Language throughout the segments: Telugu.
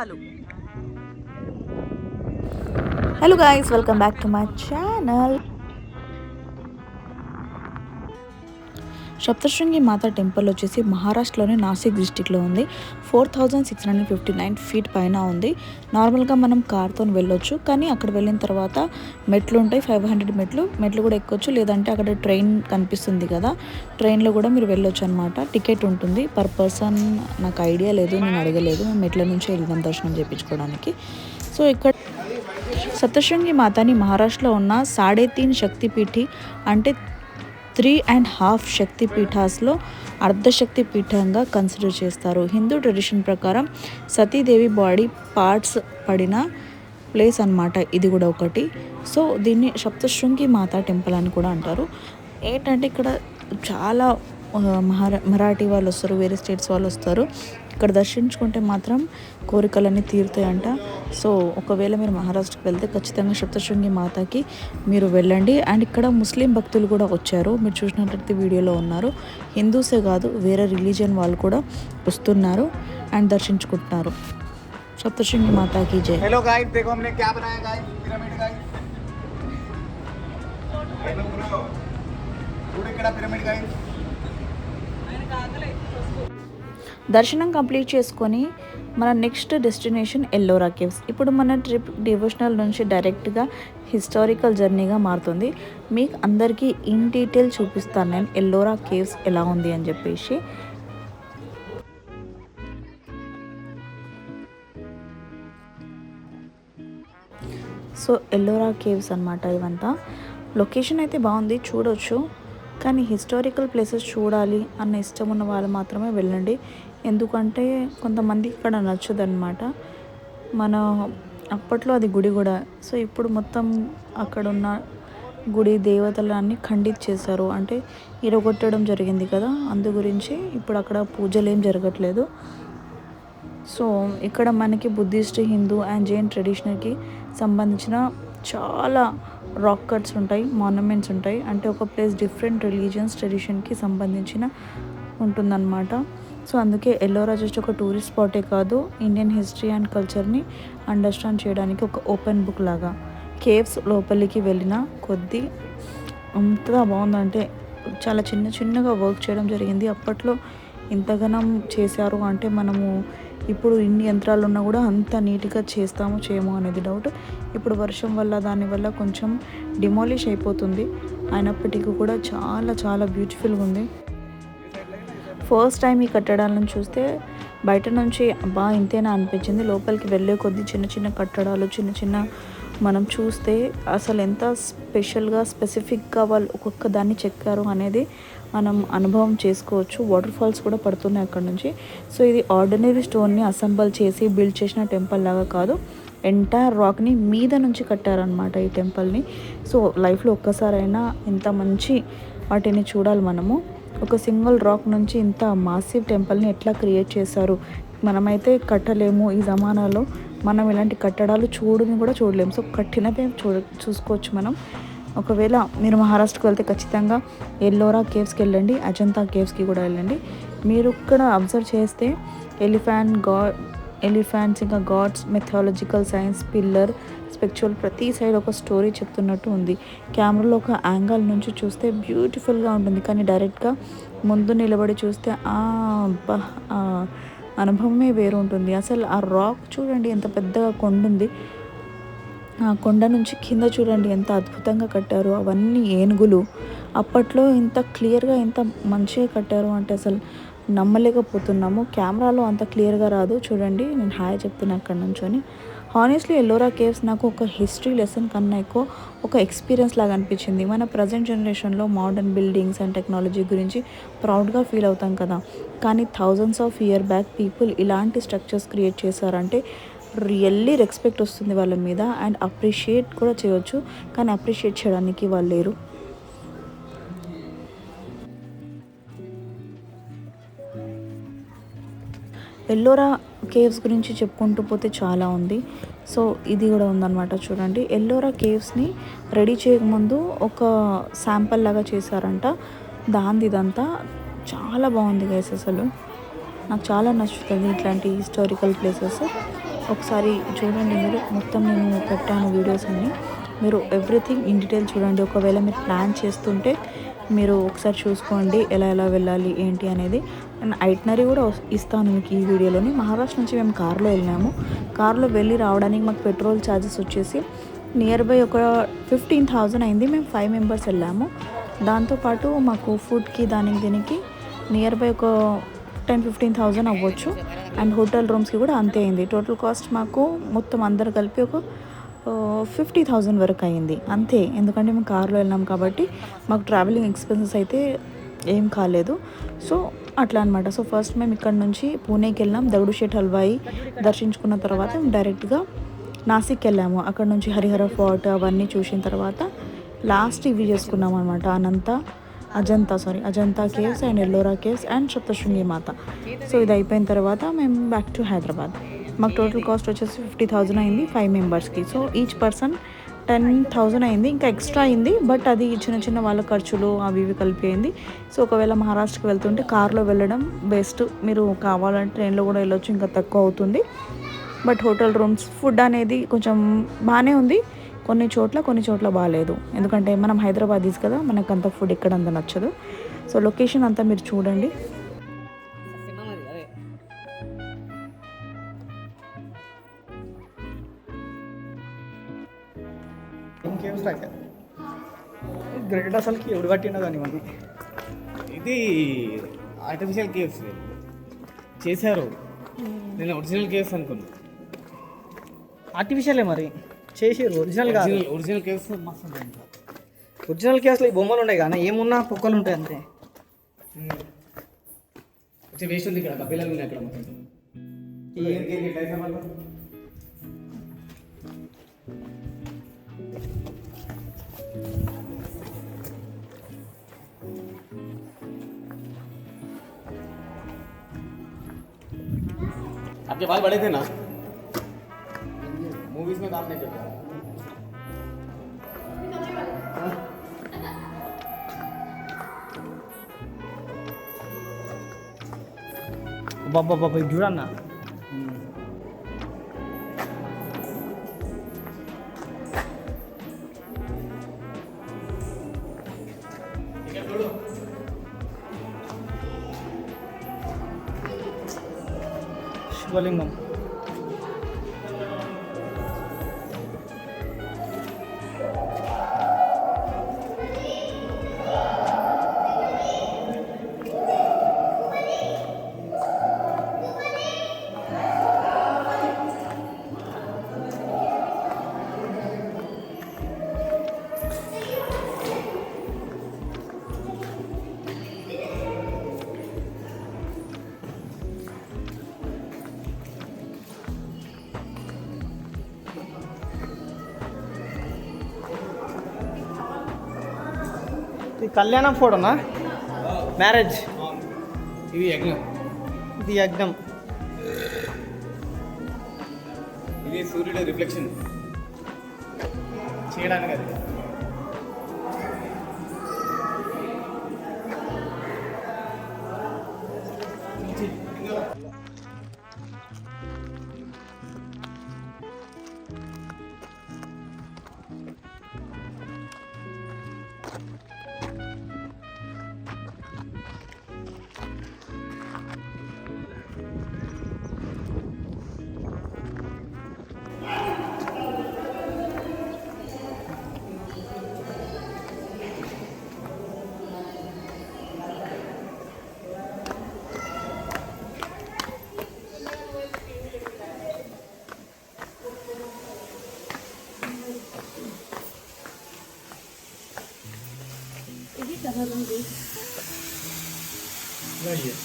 చాలు. Hello guys, welcome back to my channel. Saptashrungi Mata temple వచ్చేసి మహారాష్ట్రలోని నాసిక్ డిస్టిక్లో ఉంది. 4659 ఫీట్ పైన ఉంది. నార్మల్గా మనం కార్తో వెళ్ళొచ్చు, కానీ అక్కడ వెళ్ళిన తర్వాత మెట్లు ఉంటాయి, 500 మెట్లు కూడా ఎక్కొచ్చు. లేదంటే అక్కడ ట్రైన్ కనిపిస్తుంది కదా, ట్రైన్లో కూడా మీరు వెళ్ళొచ్చు అనమాట. టికెట్ ఉంటుంది పర్ పర్సన్. నాకు ఐడియా లేదు, నేను అడగలేదు. మేము మెట్ల నుంచి వెళ్ళినాం దర్శనం చేయించుకోవడానికి. సో ఇక్కడ సప్తశృంగి మాతాని మహారాష్ట్రలో ఉన్న 3.5 శక్తిపీఠి అంటే 3.5 శక్తి పీఠాస్లో అర్ధశక్తి పీఠంగా కన్సిడర్ చేస్తారు. హిందూ ట్రెడిషన్ ప్రకారం సతీదేవి బాడీ పార్ట్స్ పడిన ప్లేస్ అన్నమాట ఇది కూడా ఒకటి. సో దీన్ని సప్తశృంగి మాతా టెంపుల్ అని కూడా అంటారు. ఏంటంటే ఇక్కడ చాలా మరాఠీ వాళ్ళు వస్తారు, వేరే స్టేట్స్ వాళ్ళు వస్తారు. ఇక్కడ దర్శించుకుంటే మాత్రం కోరికలన్నీ తీరుతాయంట. సో ఒకవేళ మీరు మహారాష్ట్రకి వెళ్తే ఖచ్చితంగా సప్తశృంగి మాతాకి మీరు వెళ్ళండి. అండ్ ఇక్కడ ముస్లిం భక్తులు కూడా వచ్చారు, మీరు చూసినట్లయితే వీడియోలో ఉన్నారు. హిందూసే కాదు, వేరే రిలీజియన్ వాళ్ళు కూడా వస్తున్నారు అండ్ దర్శించుకుంటున్నారు. సప్తశృంగి మాతాకి జై. हेलो गाइस, देखो हमने क्या बनाया guys, pyramid guys. Hello bro, చూడు ఇక్కడ పిరమిడ్ గాయ్స్. దర్శనం కంప్లీట్ చేసుకొని మన నెక్స్ట్ డెస్టినేషన్ ఎల్లోరా కేవ్స్. ఇప్పుడు మన ట్రిప్ డివోషనల్ నుంచి డైరెక్ట్గా హిస్టారికల్ జర్నీగా మారుతుంది. మీకు అందరికీ ఇన్ డీటెయిల్ చూపిస్తాను నేను ఎల్లోరా కేవ్స్ ఎలా ఉంది అని చెప్పేసి. సో ఎల్లోరా కేవ్స్ అన్నమాట ఇవంతా. లొకేషన్ అయితే బాగుంది, చూడొచ్చు. కానీ హిస్టారికల్ ప్లేసెస్ చూడాలి అన్న ఇష్టం ఉన్న వాళ్ళు మాత్రమే వెళ్ళండి. ఎందుకంటే కొంతమంది ఇక్కడ నచ్చదన్నమాట. మన అప్పట్లో అది గుడి కూడా. సో ఇప్పుడు మొత్తం అక్కడున్న గుడి దేవతలన్నీ ఖండిత్ చేశారు, అంటే ఇరగొట్టడం జరిగింది కదా, అందు గురించి ఇప్పుడు అక్కడ పూజలు ఏం జరగట్లేదు. సో ఇక్కడ మనకి బుద్ధిస్ట్, హిందూ అండ్ జైన్ ట్రెడిషనల్కి సంబంధించిన చాలా రాక్ కట్స్ ఉంటాయి, మాన్యుమెంట్స్ ఉంటాయి. అంటే ఒక ప్లేస్ డిఫరెంట్ రిలీజియన్స్ ట్రెడిషన్కి సంబంధించిన ఉంటుందన్నమాట. సో అందుకే ఎల్లోరా జస్ట్ ఒక టూరిస్ట్ స్పాటే కాదు, ఇండియన్ హిస్టరీ అండ్ కల్చర్ని అండర్స్టాండ్ చేయడానికి ఒక ఓపెన్ బుక్ లాగా. కేవ్స్ లోపలికి వెళ్ళిన కొద్దీ అంత బాగుందంటే చాలా చిన్నగా వర్క్ చేయడం జరిగింది. అప్పట్లో ఇంతగానం చేశారు అంటే మనము ఇప్పుడు ఇన్ని యంత్రాలు ఉన్నా కూడా అంత నీట్గా చేస్తామో చేయమో అనేది డౌట్. ఇప్పుడు వర్షం వల్ల దానివల్ల కొంచెం డిమాలిష్ అయిపోతుంది, అయినప్పటికీ కూడా చాలా బ్యూటిఫుల్గా ఉంది. ఫస్ట్ టైం ఈ కట్టడాలను చూస్తే బయట నుంచి బాగా ఇంతేనా అనిపించింది. లోపలికి వెళ్ళే కొద్దీ చిన్న కట్టడాలు చిన్న మనం చూస్తే అసలు ఎంత స్పెషల్గా స్పెసిఫిక్గా వాళ్ళు ఒక్కొక్క దాన్ని చెక్కారు అనేది మనం అనుభవం చేసుకోవచ్చు. వాటర్ ఫాల్స్ కూడా పడుతున్నాయి అక్కడ నుంచి. సో ఇది ఆర్డినరీ స్టోన్ని అసెంబల్ చేసి బిల్డ్ చేసిన టెంపుల్ లాగా కాదు, ఎంటైర్ రాక్ని మీద నుంచి కట్టారనమాట ఈ టెంపుల్ని. సో లైఫ్లో ఒక్కసారైనా ఇంత మంచి వాటిని చూడాలి మనము. ఒక సింగిల్ రాక్ నుంచి ఇంత మాసివ్ టెంపుల్ని ఎట్లా క్రియేట్ చేశారు. మనమైతే కట్టలేము ఈ జమానాలో, మనం ఇలాంటి కట్టడాలు కూడా చూడలేము. సో కట్టినదే చూసుకోవచ్చు మనం. ఒకవేళ మీరు మహారాష్ట్రకి వెళ్తే ఖచ్చితంగా ఎల్లోరా కేవ్స్కి వెళ్ళండి, అజంతా కేవ్స్కి కూడా వెళ్ళండి. మీరు ఇక్కడ అబ్జర్వ్ చేస్తే ఎలిఫెంట్స్ ఇంకా గాడ్స్, మెథాలజికల్ సైన్స్, పిల్లర్, స్పిరిచువల్, ప్రతి సైడ్ ఒక స్టోరీ చెప్తున్నట్టు ఉంది. కెమెరాలో ఒక యాంగిల్ నుంచి చూస్తే బ్యూటిఫుల్గా ఉంటుంది, కానీ డైరెక్ట్గా ముందు నిలబడి చూస్తే అనుభవమే వేరు ఉంటుంది. అసలు ఆ రాక్ చూడండి, ఎంత పెద్దగా కొండ ఉంది, ఆ కొండ నుంచి కింద చూడండి ఎంత అద్భుతంగా కట్టారు. అవన్నీ ఏనుగులు. అప్పట్లో ఇంత క్లియర్గా ఎంత మంచిగా కట్టారు అంటే అసలు నమ్మలేకపోతున్నాము. కెమెరాలో అంత క్లియర్గా రాదు. చూడండి, నేను హాయ్ చెప్తున్నా అక్కడ నుంచొని. హానెస్ట్లీ ఎల్లోరా కేవ్స్ నాకు ఒక హిస్టరీ లెసన్ కన్నా ఎక్కువ ఒక ఎక్స్పీరియన్స్ లాగా అనిపించింది. మన ప్రజెంట్ జనరేషన్లో మోడర్న్ బిల్డింగ్స్ అండ్ టెక్నాలజీ గురించి ప్రౌడ్గా ఫీల్ అవుతాం కదా, కానీ thousands of year back people ఇలాంటి స్ట్రక్చర్స్ క్రియేట్ చేశారంటే రియల్లీ రెస్పెక్ట్ వస్తుంది వాళ్ళ మీద. అండ్ అప్రిషియేట్ కూడా చేయవచ్చు, కానీ అప్రిషియేట్ చేయడానికి వాళ్ళు లేరు. ఎల్లోరా కేవ్స్ గురించి చెప్పుకుంటూ పోతే చాలా ఉంది. సో ఇది కూడా ఉందన్నమాట. చూడండి, ఎల్లోరా కేవ్స్ని రెడీ చేయకముందు ఒక శాంపుల్ లాగా చేశారంట. ఇదంతా చాలా బాగుంది గైస్. అసలు నాకు చాలా నచ్చుతుంది ఇట్లాంటి హిస్టారికల్ ప్లేసెస్. ఒకసారి చూడండి, మీరు మొత్తం నేను పెట్టాను వీడియోస్ అన్ని, మీరు ఎవ్రీథింగ్ ఇన్ డీటెయిల్ చూడండి. ఒకవేళ మీరు ప్లాన్ చేస్తుంటే మీరు ఒకసారి చూసుకోండి ఎలా ఎలా వెళ్ళాలి ఏంటి అనేది. అండ్ ఐటనరీ కూడా ఇస్తాను మీకు ఈ వీడియోలోని. మహారాష్ట్ర నుంచి మేము కార్లో వెళ్ళినాము. కార్లో వెళ్ళి రావడానికి మాకు పెట్రోల్ ఛార్జెస్ వచ్చేసి నియర్ బై ఒక 15,000 అయింది. మేము 5 మెంబర్స్ వెళ్ళాము. దాంతోపాటు మాకు ఫుడ్కి దానికి దీనికి నియర్ బై ఒక 10-15,000 అవ్వచ్చు. అండ్ హోటల్ రూమ్స్కి కూడా అంతే అయింది. టోటల్ కాస్ట్ మాకు మొత్తం అందరు కలిపి ఒక 50,000 వరకు అయింది అంతే. ఎందుకంటే మేము కార్లో వెళ్ళాం కాబట్టి మాకు ట్రావెలింగ్ ఎక్స్పెన్సెస్ అయితే ఏం కాలేదు. సో అట్లా అనమాట. సో ఫస్ట్ మేము ఇక్కడ నుంచి పూణేకి వెళ్ళాం. దగడుషేట్ హల్వాయి దర్శించుకున్న తర్వాత మేము డైరెక్ట్గా నాసిక్ వెళ్ళాము. అక్కడ నుంచి హరిహర ఫోర్ట్ అవన్నీ చూసిన తర్వాత లాస్ట్ ఇవి చేసుకున్నాం అనమాట. Ajanta caves and Ellora caves and Saptashrungi Mata. So ఇది అయిపోయిన తర్వాత మేము బ్యాక్ టు హైదరాబాద్. మాకు టోటల్ కాస్ట్ వచ్చేసి 50,000 అయింది 5 మెంబర్స్కి. సో ఈచ్ పర్సన్ 10,000 అయింది. ఇంకా ఎక్స్ట్రా అయింది, బట్ అది చిన్న చిన్న వాళ్ళ ఖర్చులు అవి ఇవి కలిపి అయింది. సో ఒకవేళ మహారాష్ట్రకి వెళ్తుంటే కార్లో వెళ్ళడం బెస్ట్. మీరు కావాలంటే ట్రైన్లో కూడా వెళ్ళొచ్చు, ఇంకా తక్కువ అవుతుంది. బట్ హోటల్ రూమ్స్ ఫుడ్ అనేది కొంచెం బాగానే ఉంది. కొన్ని చోట్ల బాగాలేదు. ఎందుకంటే మనం హైదరాబాదీస్ కదా, మనకు అంత ఫుడ్ ఇక్కడ అంత నచ్చదు. సో లొకేషన్ అంతా మీరు చూడండి. గ్రేట్ అసలుకి ఎవడు కట్టినా కానీ మనం ఇది ఆర్టిఫిషియల్ కేవ్స్ చేశారు. నేను ఒరిజినల్ కేవ్స్ అనుకున్నా. ఆర్టిఫిషియలే మరి చేసారు, ఒరిజినల్ కాదు. ఒరిజినల్ కేవ్స్ మస్తు ఉంటాయి. ఒరిజినల్ కేసులో ఈ బొమ్మలు ఉంటాయి కానీ ఏమున్నా కుక్కలు ఉంటాయి అంతే. వచ్చే వేస్ట్ ఉంది ఇక్కడ, కపిలలు ఉన్నాయి అక్కడ మొత్తం. आपके बाल बड़े थे ना, मूवीज में काम नहीं करता. బాబా ఇది చూడన్నా. శివలింగం. ఇది కళ్యాణం ఫోటోనా? మ్యారేజ్. ఇది యజ్ఞం. ఇది యజ్ఞం. ఇది సూర్యుడు రిఫ్లెక్షన్ చేయడానికి. అది बढ़िया.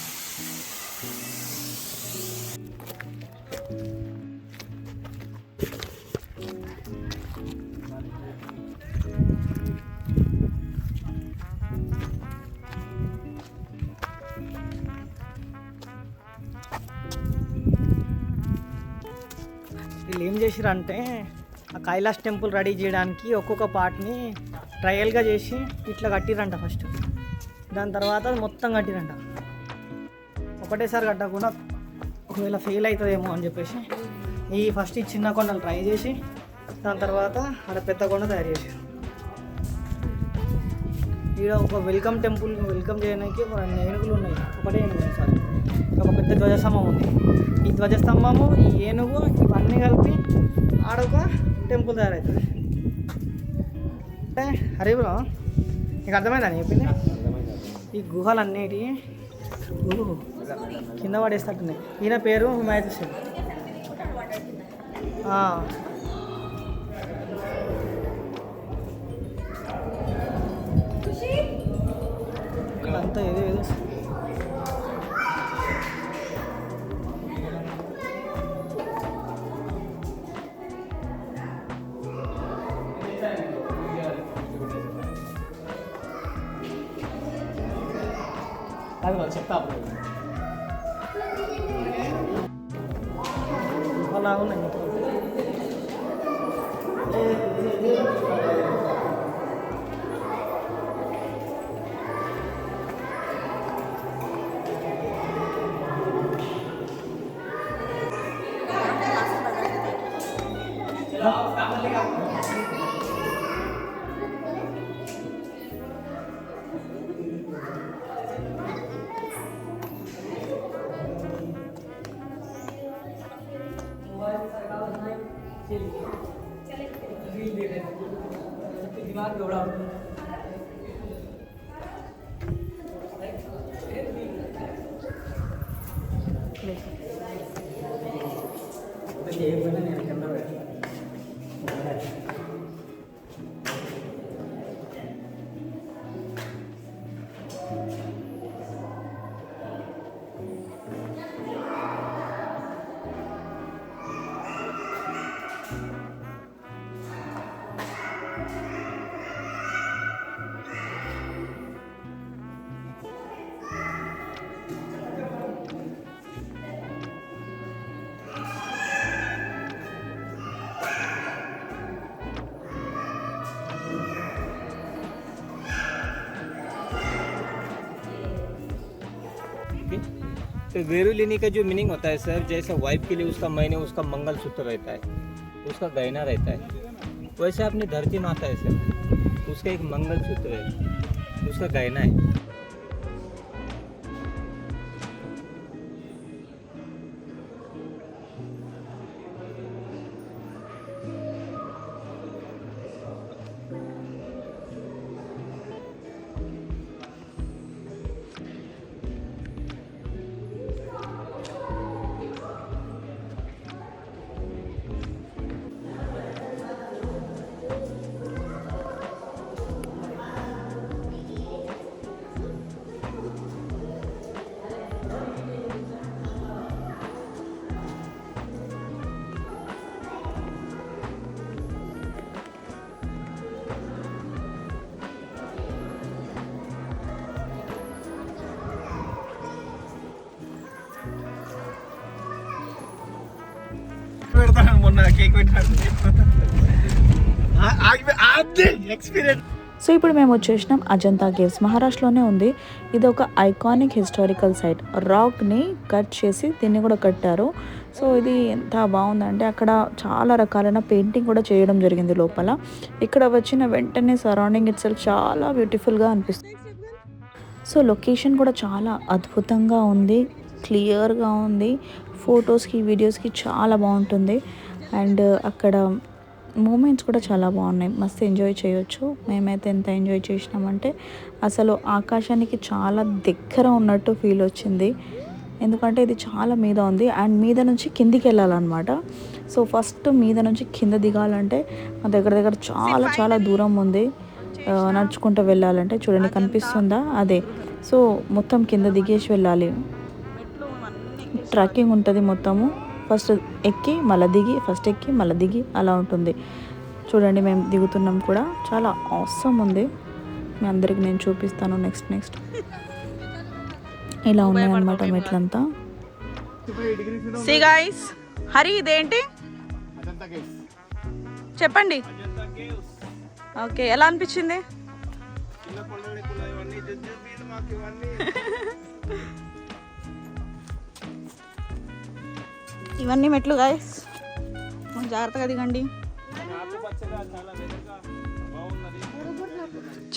వీళ్ళు ఏం చేసిరంటే ఆ కైలాస్ టెంపుల్ రెడీ చేయడానికి ఒక్కొక్క పార్ట్ని ట్రయల్గా చేసి ఇట్లా కట్టిరంట ఫస్ట్. దాని తర్వాత అది మొత్తం కట్టిరంట. ఒకటేసారి కట్టకుండా ఒకవేళ ఫెయిల్ అవుతుందేమో అని చెప్పేసి ఈ ఫస్ట్ ఈ చిన్న కొండలు ట్రై చేసి దాని తర్వాత ఆడ పెద్ద కొండ తయారు చేశారు. ఇక్కడ ఒక వెల్కమ్ టెంపుల్ వెల్కమ్ చేయడానికి ఒక 2 ఏనుగులు ఉన్నాయి. ఒకటే ఏనుగు సారీ, ఒక పెద్ద ధ్వజస్తంభం ఉంది. ఈ ధ్వజస్తంభము, ఈ ఏనుగు, ఇవన్నీ కలిపి ఆడొక టెంపుల్ తయారవుతుంది. అంటే హరి బ్రో, నీకు అర్థమైందా నేను చెప్పింది? ఈ గుహలన్నిటి కింద పడేస్తట్టున్నాయి. ఈయన పేరు హిమాయత్ సింగ్. అంతా ఏదో ఏదో అది వాళ్ళు చెప్తా అలా ఉన్నాయి మొత్తం. तो वेरू लेने का जो मीनिंग होता है सर, जैसे वाइफ के लिए उसका मायने उसका मंगलसूत्र रहता है, उसका गहना रहता है, वैसे अपनी धरती माता है सर, उसका एक मंगलसूत्र है, उसका गहना है. పెడతాను మొన్న కేక్ పెట్టాను ఎక్స్పీరియన్స్. సో ఇప్పుడు మేము వచ్చేసినాం అజంతా కేవ్స్. మహారాష్ట్రలోనే ఉంది. ఇది ఒక ఐకానిక్ హిస్టారికల్ సైట్. రాక్ని కట్ చేసి దీన్ని కూడా కట్టారు. సో ఇది ఎంత బాగుందంటే అక్కడ చాలా రకాలైన పెయింటింగ్ కూడా చేయడం జరిగింది లోపల. ఇక్కడ వచ్చిన వెంటనే సరౌండింగ్ ఇట్ సెల్ఫ్ చాలా బ్యూటిఫుల్గా అనిపిస్తుంది. సో లొకేషన్ కూడా చాలా అద్భుతంగా ఉంది, క్లియర్గా ఉంది. ఫొటోస్కి వీడియోస్కి చాలా బాగుంటుంది. అండ్ అక్కడ మూమెంట్స్ కూడా చాలా బాగున్నాయి, మస్తు ఎంజాయ్ చేయొచ్చు. మేమైతే ఎంత ఎంజాయ్ చేసినామంటే అసలు ఆకాశానికి చాలా దగ్గర ఉన్నట్టు ఫీల్ వచ్చింది. ఎందుకంటే ఇది చాలా మీద ఉంది అండ్ మీద నుంచి కిందికి వెళ్ళాలన్నమాట. సో ఫస్ట్ మీద నుంచి కింద దిగాలంటే మా దగ్గర చాలా చాలా దూరం ఉంది నడుచుకుంటూ వెళ్ళాలంటే. చూడండి కనిపిస్తుందా, అదే. సో మొత్తం కింద దిగేసి వెళ్ళాలి. ట్రెక్కింగ్ ఉంటుంది మొత్తము. ఫస్ట్ ఎక్కి మళ్ళీ దిగి, ఫస్ట్ ఎక్కి మళ్ళీ దిగి అలా ఉంటుంది. చూడండి మేము దిగుతున్నాం కూడా. చాలా ఆసమ్ ఉంది. మీ అందరికి నేను చూపిస్తాను నెక్స్ట్. ఇలా ఉన్నాయన్నమాట మెట్లంతా. సీ గైస్, హరి ఇదేంటి చెప్పండి. ఓకే, ఎలా అనిపించింది? ఇవన్నీ మెట్లు గైస్. జాగ్రత్తగా దిగండి.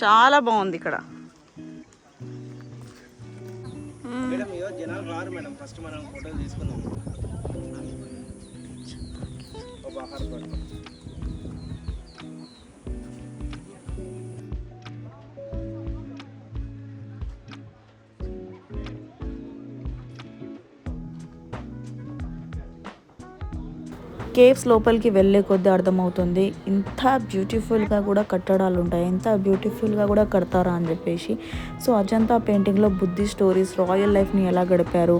చాలా బాగుంది ఇక్కడ. మేడం ఇయో జనాలు రారు మేడం. ఫస్ట్ మనం ఫోటోలు తీసుకుందాం. ఒక ఆహార పడతాం. కేవ్స్ లోపలికి వెళ్ళే కొద్దీ అర్థమవుతుంది ఇంత బ్యూటిఫుల్గా కూడా కట్టడాలు ఉంటాయి, ఎంత బ్యూటిఫుల్గా కూడా కడతారా అని చెప్పేసి. సో అజంతా పెయింటింగ్లో బుద్ధి స్టోరీస్, రాయల్ లైఫ్ని ఎలా గడిపారు,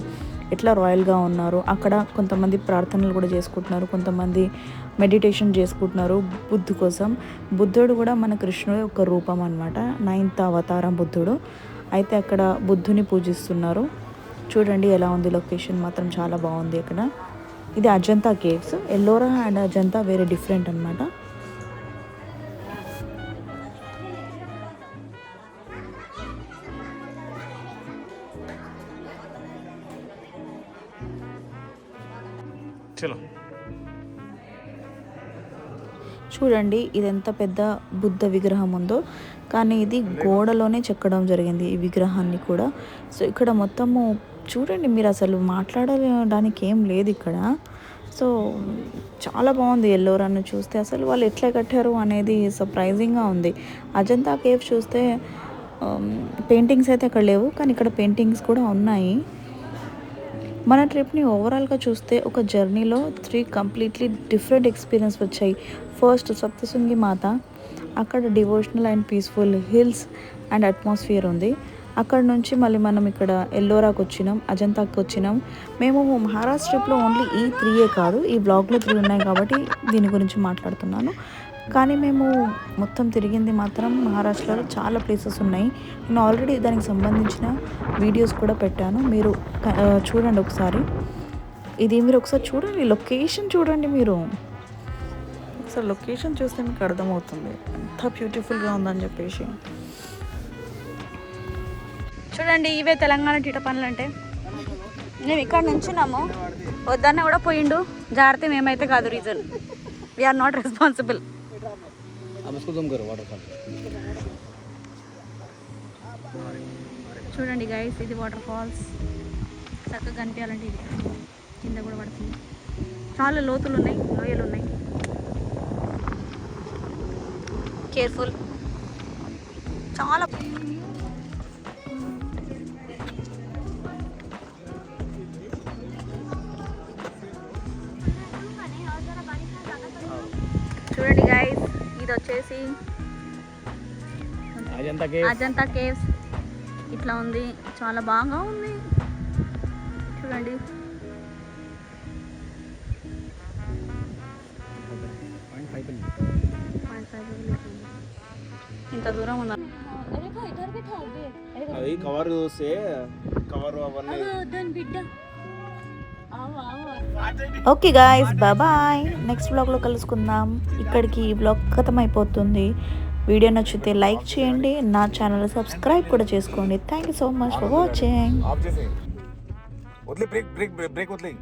ఎట్లా రాయల్గా ఉన్నారు, అక్కడ కొంతమంది ప్రార్థనలు కూడా చేసుకుంటున్నారు, కొంతమంది మెడిటేషన్ చేసుకుంటున్నారు బుద్ధు కోసం. బుద్ధుడు కూడా మన కృష్ణుడి ఒక రూపం అనమాట, 9th అవతారం బుద్ధుడు. అయితే అక్కడ బుద్ధుని పూజిస్తున్నారు. చూడండి ఎలా ఉంది, లొకేషన్ మాత్రం చాలా బాగుంది అక్కడ. ఇది అజంతా కేవ్స్. ఎల్లోరా అండ్ అజంతా వేరే డిఫరెంట్ అనమాట. చూడండి ఇది ఎంత పెద్ద బుద్ధ విగ్రహం ఉందో, కానీ ఇది గోడలోనే చెక్కడం జరిగింది ఈ విగ్రహాన్ని కూడా. సో ఇక్కడ మొత్తము చూడండి మీరు, అసలు మాట్లాడడానికి ఏం లేదు ఇక్కడ. సో చాలా బాగుంది ఎల్లోరాను చూస్తే. అసలు వాళ్ళు ఎట్లా కట్టారు అనేది సర్ప్రైజింగ్గా ఉంది. అజంతా కేవ్ చూస్తే పెయింటింగ్స్ అయితే అక్కడ లేవు, కానీ ఇక్కడ పెయింటింగ్స్ కూడా ఉన్నాయి. మన ట్రిప్ని ఓవరాల్గా చూస్తే ఒక జర్నీలో 3 కంప్లీట్లీ డిఫరెంట్ ఎక్స్పీరియన్స్ వచ్చాయి. ఫస్ట్ సప్తశృంగి మాత, అక్కడ devotional and peaceful hills and atmosphere ఉంది. అక్కడ నుంచి మళ్ళీ మనం ఇక్కడ ఎల్లోరాకి వచ్చినాం, అజంతాకి వచ్చినాం. మేము మహారాష్ట్ర ట్రిప్లో ఓన్లీ ఈ 3 కాదు, ఈ బ్లాగ్లో 3 ఉన్నాయి కాబట్టి దీని గురించి మాట్లాడుతున్నాను. కానీ మేము మొత్తం తిరిగింది మాత్రం మహారాష్ట్రలో చాలా ప్లేసెస్ ఉన్నాయి. నేను ఆల్రెడీ దానికి సంబంధించిన వీడియోస్ కూడా పెట్టాను, మీరు చూడండి ఒకసారి. ఇది మీరు ఒకసారి చూడండి, లొకేషన్ చూడండి మీరు ఒకసారి. లొకేషన్ చూస్తే మీకు అర్థమవుతుంది ఎంత బ్యూటిఫుల్గా ఉందని చెప్పేసి. చూడండి ఇవే తెలంగాణ టీట పనులు అంటే. మేము ఇక్కడ నుంచున్నాము, వద్దన్న కూడా పోయిండు. జాగ్రత్త మేమైతే కాదు, రీజన్ వీఆర్ నాట్ రెస్పాన్సిబుల్. చూడండి గైస్, ఇది వాటర్ ఫాల్స్. చక్కగా కనిపించాలంటే ఇది కింద కూడా పడుతుంది. చాలా లోతులు ఉన్నాయి, లోయలు ఉన్నాయి. కేర్ఫుల్, చాలా. చూడండి గైస్, ఇది వచ్చేసి అజంతా కేవ్స్. ఇట్లా ఉంది, చాలా బాగా ఉంది. చూడండి ఇంత దూరం ఉందా. అది కవర్ చూస్తే కవర్ అవన్నీ. Okay guys, bye. నెక్స్ట్ బ్లాగ్లో కలుసుకుందాం. ఇక్కడికి ఈ బ్లాగ్ ఖతం అయిపోతుంది. వీడియో నచ్చితే లైక్ చేయండి, నా ఛానల్ సబ్స్క్రైబ్ కూడా చేసుకోండి. Thank you so much for watching. వదిలే, బ్రేక్ వదిలే.